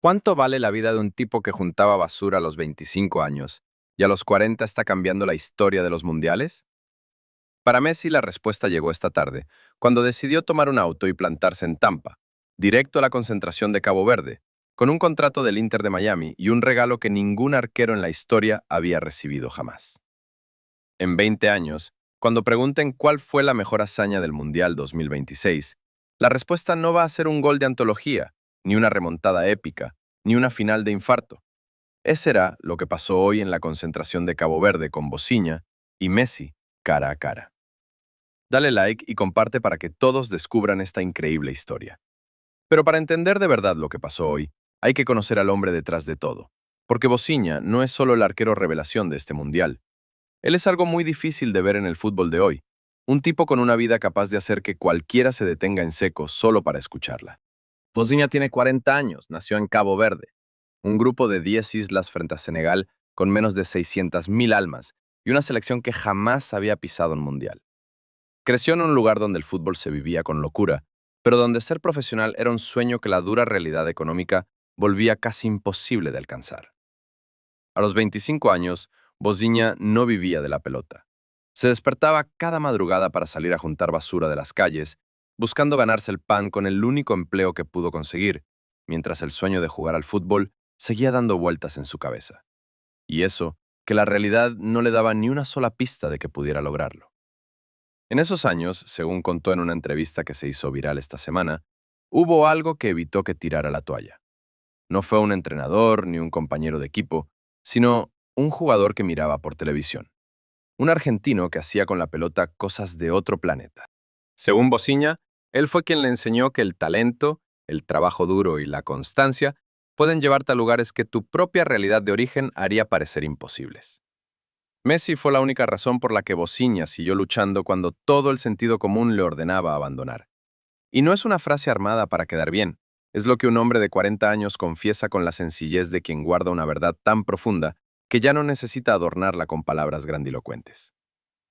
¿Cuánto vale la vida de un tipo que juntaba basura a los 25 años y a los 40 está cambiando la historia de los mundiales? Para Messi la respuesta llegó esta tarde, cuando decidió tomar un auto y plantarse en Tampa, directo a la concentración de Cabo Verde, con un contrato del Inter de Miami y un regalo que ningún arquero en la historia había recibido jamás. En 20 años, cuando pregunten cuál fue la mejor hazaña del Mundial 2026, la respuesta no va a ser un gol de antología, ni una remontada épica, ni una final de infarto. Ese será lo que pasó hoy en la concentración de Cabo Verde con Bociña y Messi cara a cara. Dale like y comparte para que todos descubran esta increíble historia. Pero para entender de verdad lo que pasó hoy, hay que conocer al hombre detrás de todo, porque Bociña no es solo el arquero revelación de este mundial. Él es algo muy difícil de ver en el fútbol de hoy, un tipo con una vida capaz de hacer que cualquiera se detenga en seco solo para escucharla. Bociña tiene 40 años, nació en Cabo Verde, un grupo de 10 islas frente a Senegal con menos de 600.000 almas y una selección que jamás había pisado un mundial. Creció en un lugar donde el fútbol se vivía con locura, pero donde ser profesional era un sueño que la dura realidad económica volvía casi imposible de alcanzar. A los 25 años, Bociña no vivía de la pelota. Se despertaba cada madrugada para salir a juntar basura de las calles, buscando ganarse el pan con el único empleo que pudo conseguir, mientras el sueño de jugar al fútbol seguía dando vueltas en su cabeza. Y eso, que la realidad no le daba ni una sola pista de que pudiera lograrlo. En esos años, según contó en una entrevista que se hizo viral esta semana, hubo algo que evitó que tirara la toalla. No fue un entrenador ni un compañero de equipo, sino un jugador que miraba por televisión. Un argentino que hacía con la pelota cosas de otro planeta. Según Bociña, él fue quien le enseñó que el talento, el trabajo duro y la constancia pueden llevarte a lugares que tu propia realidad de origen haría parecer imposibles. Messi fue la única razón por la que Bociña siguió luchando cuando todo el sentido común le ordenaba abandonar. Y no es una frase armada para quedar bien, es lo que un hombre de 40 años confiesa con la sencillez de quien guarda una verdad tan profunda que ya no necesita adornarla con palabras grandilocuentes.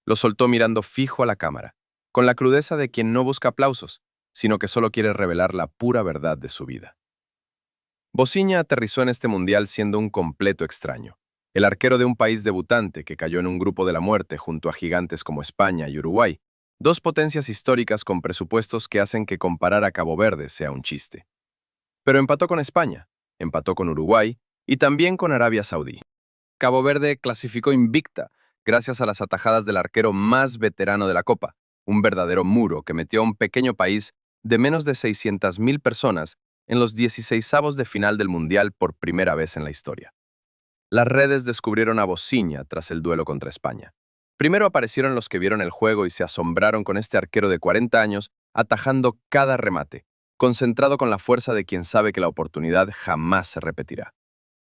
Lo soltó mirando fijo a la cámara, con la crudeza de quien no busca aplausos, sino que solo quiere revelar la pura verdad de su vida. Bociña aterrizó en este mundial siendo un completo extraño, el arquero de un país debutante que cayó en un grupo de la muerte junto a gigantes como España y Uruguay, dos potencias históricas con presupuestos que hacen que comparar a Cabo Verde sea un chiste. Pero empató con España, empató con Uruguay y también con Arabia Saudí. Cabo Verde clasificó invicta gracias a las atajadas del arquero más veterano de la Copa, un verdadero muro que metió a un pequeño país de menos de 600.000 personas en los 16avos de final del Mundial por primera vez en la historia. Las redes descubrieron a Bociña tras el duelo contra España. Primero aparecieron los que vieron el juego y se asombraron con este arquero de 40 años atajando cada remate, concentrado con la fuerza de quien sabe que la oportunidad jamás se repetirá.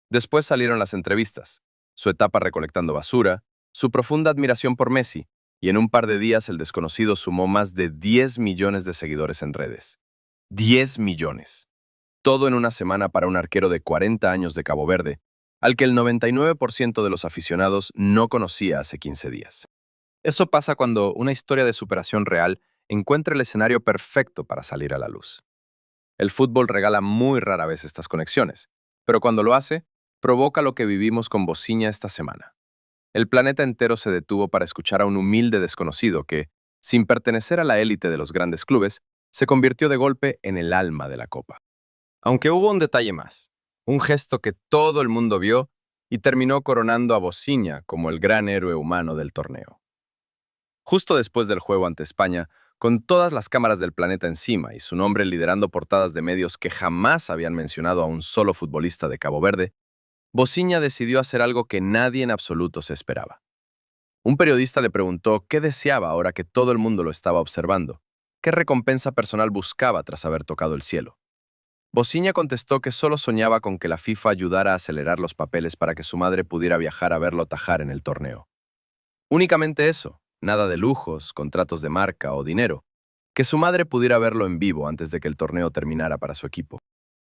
Después salieron las entrevistas, su etapa recolectando basura, su profunda admiración por Messi, y en un par de días el desconocido sumó más de 10 millones de seguidores en redes. 10 millones. Todo en una semana para un arquero de 40 años de Cabo Verde, al que el 99% de los aficionados no conocía hace 15 días. Eso pasa cuando una historia de superación real encuentra el escenario perfecto para salir a la luz. El fútbol regala muy rara vez estas conexiones, pero cuando lo hace, provoca lo que vivimos con Bociña esta semana. El planeta entero se detuvo para escuchar a un humilde desconocido que, sin pertenecer a la élite de los grandes clubes, se convirtió de golpe en el alma de la Copa. Aunque hubo un detalle más, un gesto que todo el mundo vio y terminó coronando a Bociña como el gran héroe humano del torneo. Justo después del juego ante España, con todas las cámaras del planeta encima y su nombre liderando portadas de medios que jamás habían mencionado a un solo futbolista de Cabo Verde, Bociña decidió hacer algo que nadie en absoluto se esperaba. Un periodista le preguntó qué deseaba ahora que todo el mundo lo estaba observando, qué recompensa personal buscaba tras haber tocado el cielo. Bociña contestó que solo soñaba con que la FIFA ayudara a acelerar los papeles para que su madre pudiera viajar a verlo tajar en el torneo. Únicamente eso, nada de lujos, contratos de marca o dinero, que su madre pudiera verlo en vivo antes de que el torneo terminara para su equipo.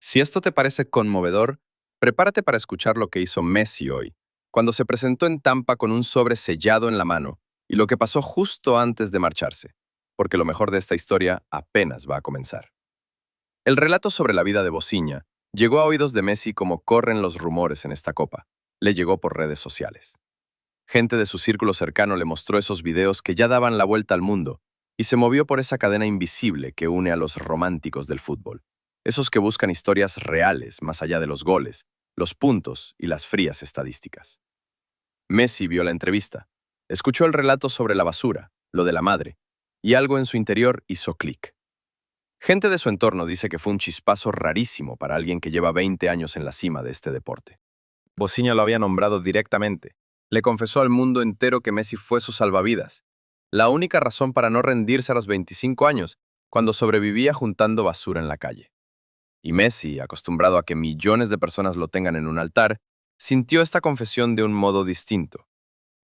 Si esto te parece conmovedor, prepárate para escuchar lo que hizo Messi hoy, cuando se presentó en Tampa con un sobre sellado en la mano y lo que pasó justo antes de marcharse, porque lo mejor de esta historia apenas va a comenzar. El relato sobre la vida de Bociña Llegó a oídos de Messi como corren los rumores en esta copa. Le llegó por redes sociales. Gente de su círculo cercano le mostró esos videos que ya daban la vuelta al mundo y se movió por esa cadena invisible que une a los románticos del fútbol. Esos que buscan historias reales más allá de los goles, los puntos y las frías estadísticas. Messi vio la entrevista, escuchó el relato sobre la basura, lo de la madre, y algo en su interior hizo clic. Gente de su entorno dice que fue un chispazo rarísimo para alguien que lleva 20 años en la cima de este deporte. Bociña lo había nombrado directamente. Le confesó al mundo entero que Messi fue su salvavidas. La única razón para no rendirse a los 25 años, cuando sobrevivía juntando basura en la calle. Y Messi, acostumbrado a que millones de personas lo tengan en un altar, sintió esta confesión de un modo distinto.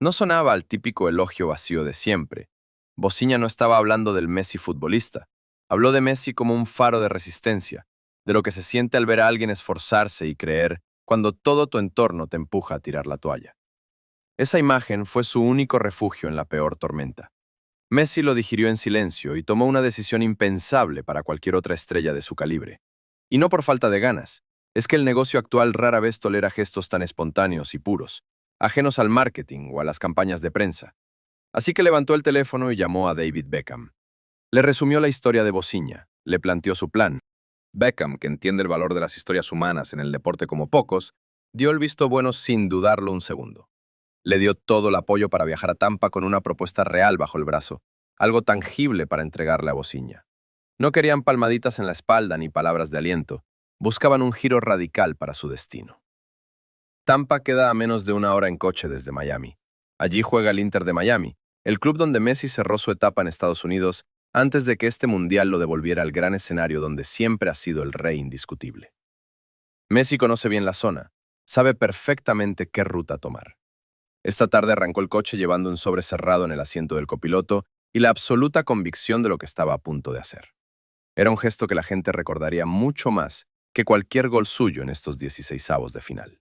No sonaba al típico elogio vacío de siempre. Bociña no estaba hablando del Messi futbolista. Habló de Messi como un faro de resistencia, de lo que se siente al ver a alguien esforzarse y creer cuando todo tu entorno te empuja a tirar la toalla. Esa imagen fue su único refugio en la peor tormenta. Messi lo digirió en silencio y tomó una decisión impensable para cualquier otra estrella de su calibre. Y no por falta de ganas, es que el negocio actual rara vez tolera gestos tan espontáneos y puros, ajenos al marketing o a las campañas de prensa. Así que levantó el teléfono y llamó a David Beckham. Le resumió la historia de Bociña, le planteó su plan. Beckham, que entiende el valor de las historias humanas en el deporte como pocos, dio el visto bueno sin dudarlo un segundo. Le dio todo el apoyo para viajar a Tampa con una propuesta real bajo el brazo, algo tangible para entregarle a Bociña. No querían palmaditas en la espalda ni palabras de aliento, buscaban un giro radical para su destino. Tampa queda a menos de una hora en coche desde Miami. Allí juega el Inter de Miami, el club donde Messi cerró su etapa en Estados Unidos antes de que este mundial lo devolviera al gran escenario donde siempre ha sido el rey indiscutible. Messi conoce bien la zona, sabe perfectamente qué ruta tomar. Esta tarde arrancó el coche llevando un sobre cerrado en el asiento del copiloto y la absoluta convicción de lo que estaba a punto de hacer. Era un gesto que la gente recordaría mucho más que cualquier gol suyo en estos 16avos de final.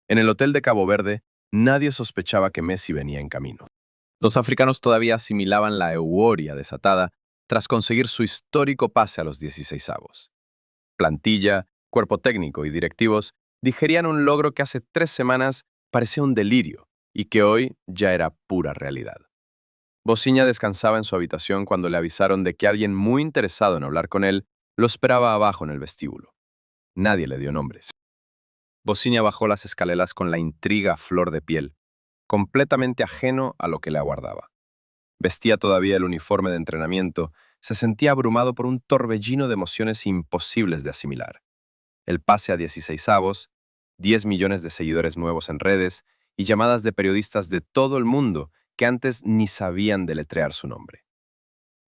En el hotel de Cabo Verde, nadie sospechaba que Messi venía en camino. Los africanos todavía asimilaban la euforia desatada tras conseguir su histórico pase a los 16avos. Plantilla, cuerpo técnico y directivos digerían un logro que hace 3 semanas parecía un delirio y que hoy ya era pura realidad. Bociña descansaba en su habitación cuando le avisaron de que alguien muy interesado en hablar con él lo esperaba abajo en el vestíbulo. Nadie le dio nombres. Bociña bajó las escaleras con la intriga a flor de piel, completamente ajeno a lo que le aguardaba. Vestía todavía el uniforme de entrenamiento, se sentía abrumado por un torbellino de emociones imposibles de asimilar. El pase a 16avos, 10 millones de seguidores nuevos en redes y llamadas de periodistas de todo el mundo que antes ni sabían deletrear su nombre.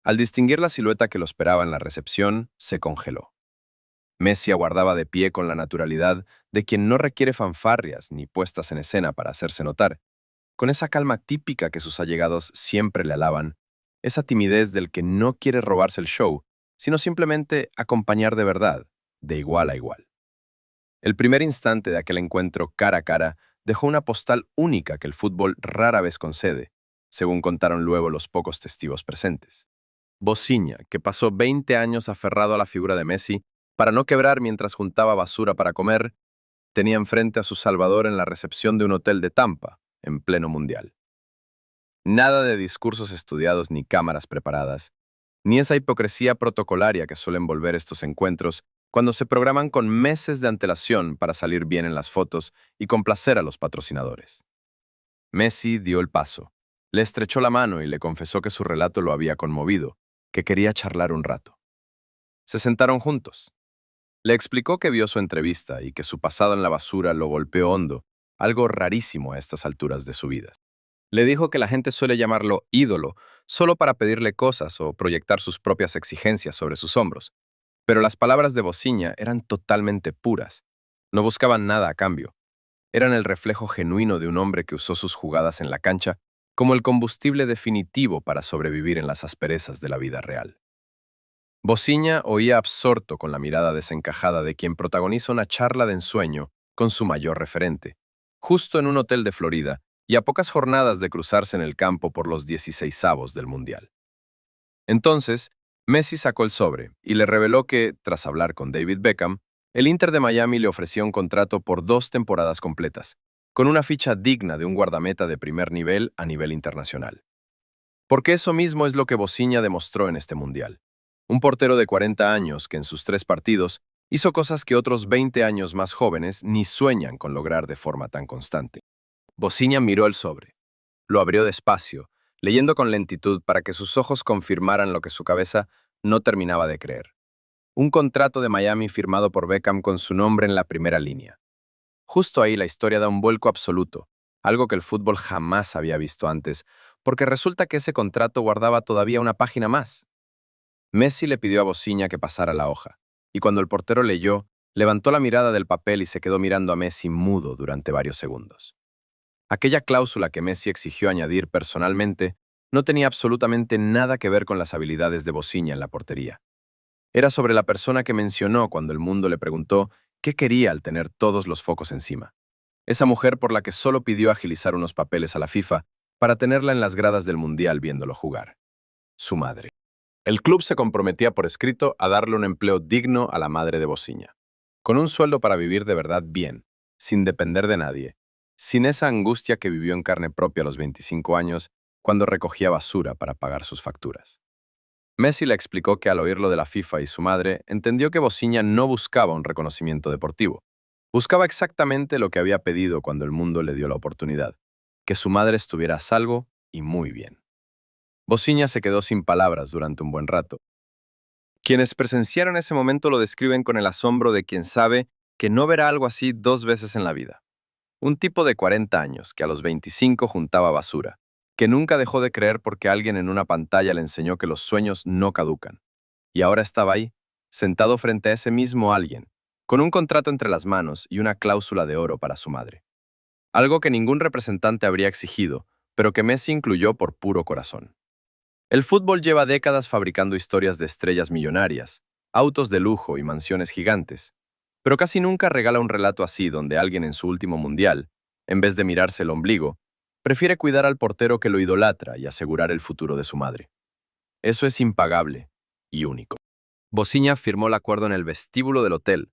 Al distinguir la silueta que lo esperaba en la recepción, se congeló. Messi aguardaba de pie con la naturalidad de quien no requiere fanfarrias ni puestas en escena para hacerse notar, con esa calma típica que sus allegados siempre le alaban, esa timidez del que no quiere robarse el show, sino simplemente acompañar de verdad, de igual a igual. El primer instante de aquel encuentro cara a cara dejó una postal única que el fútbol rara vez concede, según contaron luego los pocos testigos presentes. Bociña, que pasó 20 años aferrado a la figura de Messi, para no quebrar mientras juntaba basura para comer, tenía enfrente a su salvador en la recepción de un hotel de Tampa, en pleno mundial. Nada de discursos estudiados ni cámaras preparadas, ni esa hipocresía protocolaria que suelen volver estos encuentros cuando se programan con meses de antelación para salir bien en las fotos y complacer a los patrocinadores. Messi dio el paso, le estrechó la mano y le confesó que su relato lo había conmovido, que quería charlar un rato. Se sentaron juntos. Le explicó que vio su entrevista y que su pasado en la basura lo golpeó hondo, algo rarísimo a estas alturas de su vida. Le dijo que la gente suele llamarlo ídolo solo para pedirle cosas o proyectar sus propias exigencias sobre sus hombros. Pero las palabras de Bociña eran totalmente puras. No buscaban nada a cambio. Eran el reflejo genuino de un hombre que usó sus jugadas en la cancha como el combustible definitivo para sobrevivir en las asperezas de la vida real. Bociña oía absorto con la mirada desencajada de quien protagoniza una charla de ensueño con su mayor referente, justo en un hotel de Florida y a pocas jornadas de cruzarse en el campo por los 16avos del Mundial. Entonces, Messi sacó el sobre y le reveló que, tras hablar con David Beckham, El Inter de Miami le ofrecía un contrato por 2 temporadas completas, con una ficha digna de un guardameta de primer nivel a nivel internacional. Porque eso mismo es lo que Bociña demostró en este mundial. Un portero de 40 años que en sus 3 partidos hizo cosas que otros 20 años más jóvenes ni sueñan con lograr de forma tan constante. Bociña miró el sobre. Lo abrió despacio, leyendo con lentitud para que sus ojos confirmaran lo que su cabeza no terminaba de creer. Un contrato de Miami firmado por Beckham con su nombre en la primera línea. Justo ahí la historia da un vuelco absoluto, algo que el fútbol jamás había visto antes, porque resulta que ese contrato guardaba todavía una página más. Messi le pidió a Bociña que pasara la hoja, y cuando el portero leyó, levantó la mirada del papel y se quedó mirando a Messi mudo durante varios segundos. Aquella cláusula que Messi exigió añadir personalmente no tenía absolutamente nada que ver con las habilidades de Bociña en la portería. Era sobre la persona que mencionó cuando el mundo le preguntó qué quería al tener todos los focos encima. Esa mujer por la que solo pidió agilizar unos papeles a la FIFA para tenerla en las gradas del Mundial viéndolo jugar. Su madre. El club se comprometía por escrito a darle un empleo digno a la madre de Bociña, con un sueldo para vivir de verdad bien, sin depender de nadie, sin esa angustia que vivió en carne propia a los 25 años cuando recogía basura para pagar sus facturas. Messi le explicó que al oír lo de la FIFA y su madre, entendió que Bociña no buscaba un reconocimiento deportivo. Buscaba exactamente lo que había pedido cuando el mundo le dio la oportunidad, que su madre estuviera a salvo y muy bien. Bociña se quedó sin palabras durante un buen rato. Quienes presenciaron ese momento lo describen con el asombro de quien sabe que no verá algo así 2 veces en la vida. Un tipo de 40 años que a los 25 juntaba basura, que nunca dejó de creer porque alguien en una pantalla le enseñó que los sueños no caducan. Y ahora estaba ahí, sentado frente a ese mismo alguien, con un contrato entre las manos y una cláusula de oro para su madre. Algo que ningún representante habría exigido, pero que Messi incluyó por puro corazón. El fútbol lleva décadas fabricando historias de estrellas millonarias, autos de lujo y mansiones gigantes, pero casi nunca regala un relato así donde alguien en su último mundial, en vez de mirarse el ombligo, prefiere cuidar al portero que lo idolatra y asegurar el futuro de su madre. Eso es impagable y único. Bociña firmó el acuerdo en el vestíbulo del hotel,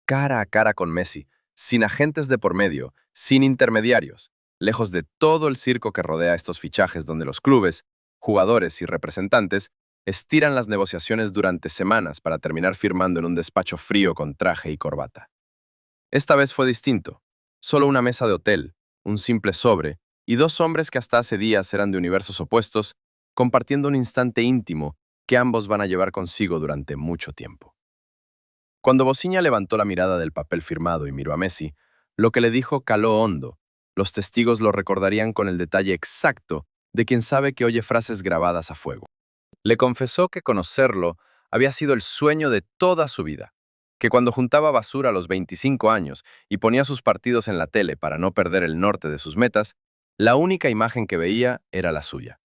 cara a cara con Messi, sin agentes de por medio, sin intermediarios, lejos de todo el circo que rodea estos fichajes donde los clubes, jugadores y representantes estiran las negociaciones durante semanas para terminar firmando en un despacho frío con traje y corbata. Esta vez fue distinto. Solo una mesa de hotel, un simple sobre y 2 hombres que hasta hace días eran de universos opuestos, compartiendo un instante íntimo que ambos van a llevar consigo durante mucho tiempo. Cuando Bociña levantó la mirada del papel firmado y miró a Messi, lo que le dijo caló hondo. Los testigos lo recordarían con el detalle exacto de quien sabe que oye frases grabadas a fuego. Le confesó que conocerlo había sido el sueño de toda su vida, que cuando juntaba basura a los 25 años y ponía sus partidos en la tele para no perder el norte de sus metas, la única imagen que veía era la suya.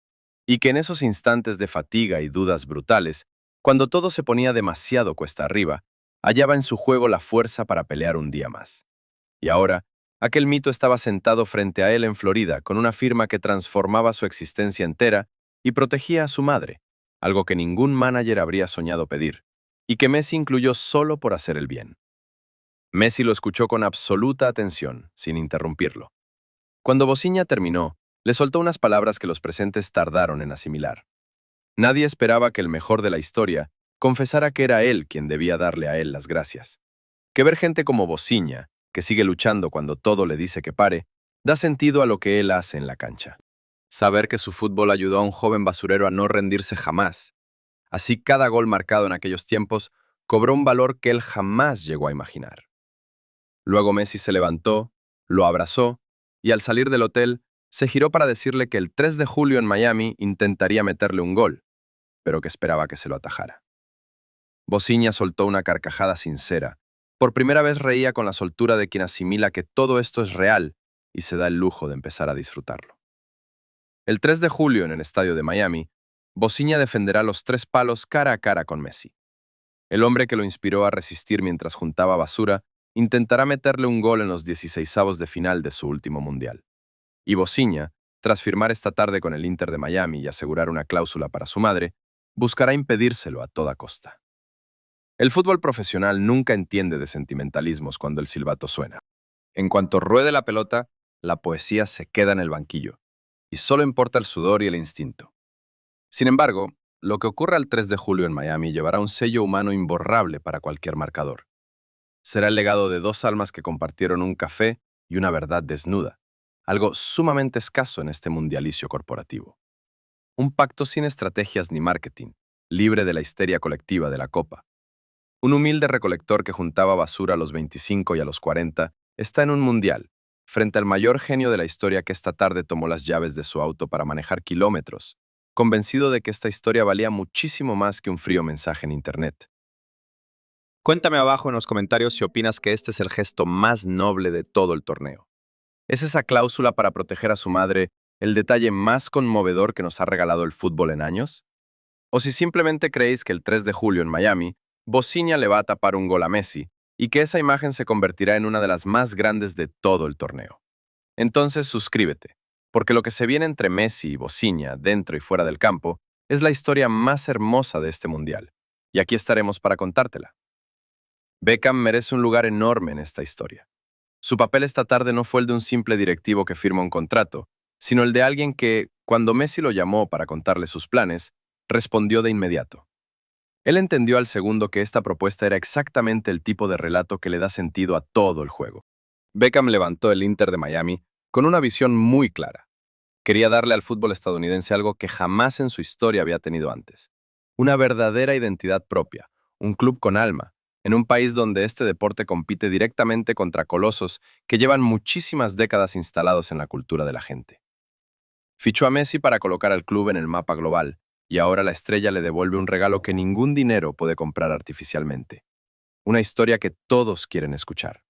Y que en esos instantes de fatiga y dudas brutales, cuando todo se ponía demasiado cuesta arriba, hallaba en su juego la fuerza para pelear un día más. Y ahora, aquel mito estaba sentado frente a él en Florida con una firma que transformaba su existencia entera y protegía a su madre, algo que ningún manager habría soñado pedir, y que Messi incluyó solo por hacer el bien. Messi lo escuchó con absoluta atención, sin interrumpirlo. Cuando Bociña terminó, le soltó unas palabras que los presentes tardaron en asimilar. Nadie esperaba que el mejor de la historia confesara que era él quien debía darle a él las gracias. Que ver gente como Bociña, que sigue luchando cuando todo le dice que pare, da sentido a lo que él hace en la cancha. Saber que su fútbol ayudó a un joven basurero a no rendirse jamás. Así cada gol marcado en aquellos tiempos cobró un valor que él jamás llegó a imaginar. Luego Messi se levantó, lo abrazó y al salir del hotel se giró para decirle que el 3 de julio en Miami intentaría meterle un gol, pero que esperaba que se lo atajara. Bociña soltó una carcajada sincera. Por primera vez reía con la soltura de quien asimila que todo esto es real y se da el lujo de empezar a disfrutarlo. El 3 de julio en el estadio de Miami, Bociña defenderá los 3 palos cara a cara con Messi. El hombre que lo inspiró a resistir mientras juntaba basura intentará meterle un gol en los 16avos de final de su último mundial. Y Bociña, tras firmar esta tarde con el Inter de Miami y asegurar una cláusula para su madre, buscará impedírselo a toda costa. El fútbol profesional nunca entiende de sentimentalismos cuando el silbato suena. En cuanto ruede la pelota, la poesía se queda en el banquillo, y solo importa el sudor y el instinto. Sin embargo, lo que ocurre al 3 de julio en Miami llevará un sello humano imborrable para cualquier marcador. Será el legado de dos almas que compartieron un café y una verdad desnuda, algo sumamente escaso en este mundialicio corporativo. Un pacto sin estrategias ni marketing, libre de la histeria colectiva de la copa. Un humilde recolector que juntaba basura a los 25 y a los 40 está en un mundial, frente al mayor genio de la historia que esta tarde tomó las llaves de su auto para manejar kilómetros, convencido de que esta historia valía muchísimo más que un frío mensaje en Internet. Cuéntame abajo en los comentarios si opinas que este es el gesto más noble de todo el torneo. ¿Es esa cláusula para proteger a su madre el detalle más conmovedor que nos ha regalado el fútbol en años? ¿O si simplemente creéis que el 3 de julio en Miami, Bociña le va a tapar un gol a Messi y que esa imagen se convertirá en una de las más grandes de todo el torneo? Entonces suscríbete, porque lo que se viene entre Messi y Bociña, dentro y fuera del campo, es la historia más hermosa de este mundial, y aquí estaremos para contártela. Beckham merece un lugar enorme en esta historia. Su papel esta tarde no fue el de un simple directivo que firma un contrato, sino el de alguien que, cuando Messi lo llamó para contarle sus planes, respondió de inmediato. Él entendió al segundo que esta propuesta era exactamente el tipo de relato que le da sentido a todo el juego. Beckham levantó el Inter de Miami con una visión muy clara. Quería darle al fútbol estadounidense algo que jamás en su historia había tenido antes. Una verdadera identidad propia, un club con alma, en un país donde este deporte compite directamente contra colosos que llevan muchísimas décadas instalados en la cultura de la gente. Fichó a Messi para colocar al club en el mapa global, y ahora la estrella le devuelve un regalo que ningún dinero puede comprar artificialmente. Una historia que todos quieren escuchar.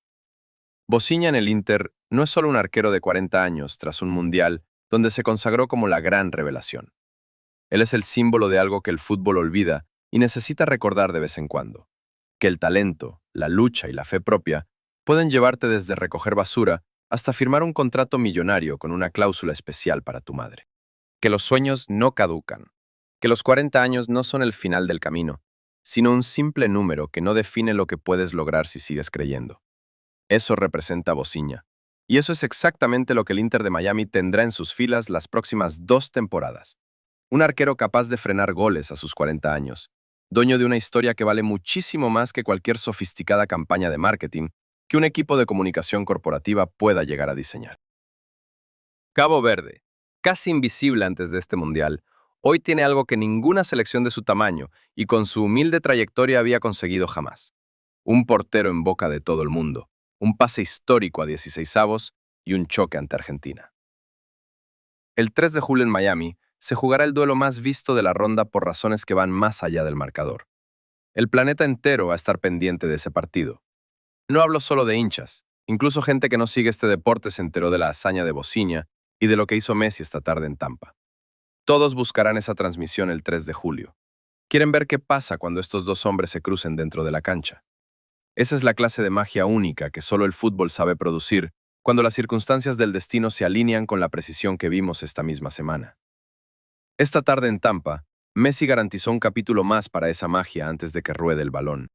Bociña en el Inter no es solo un arquero de 40 años tras un mundial donde se consagró como la gran revelación. Él es el símbolo de algo que el fútbol olvida y necesita recordar de vez en cuando. Que el talento, la lucha y la fe propia pueden llevarte desde recoger basura hasta firmar un contrato millonario con una cláusula especial para tu madre. Que los sueños no caducan. Que los 40 años no son el final del camino, sino un simple número que no define lo que puedes lograr si sigues creyendo. Eso representa a Bociña. Y eso es exactamente lo que el Inter de Miami tendrá en sus filas las próximas 2 temporadas. Un arquero capaz de frenar goles a sus 40 años, dueño de una historia que vale muchísimo más que cualquier sofisticada campaña de marketing que un equipo de comunicación corporativa pueda llegar a diseñar. Cabo Verde, casi invisible antes de este mundial, hoy tiene algo que ninguna selección de su tamaño y con su humilde trayectoria había conseguido jamás. Un portero en boca de todo el mundo, un pase histórico a 16avos y un choque ante Argentina. El 3 de julio en Miami se jugará el duelo más visto de la ronda por razones que van más allá del marcador. El planeta entero va a estar pendiente de ese partido. No hablo solo de hinchas, incluso gente que no sigue este deporte se enteró de la hazaña de Bociña y de lo que hizo Messi esta tarde en Tampa. Todos buscarán esa transmisión el 3 de julio. Quieren ver qué pasa cuando estos dos hombres se crucen dentro de la cancha. Esa es la clase de magia única que solo el fútbol sabe producir cuando las circunstancias del destino se alinean con la precisión que vimos esta misma semana. Esta tarde en Tampa, Messi garantizó un capítulo más para esa magia antes de que ruede el balón.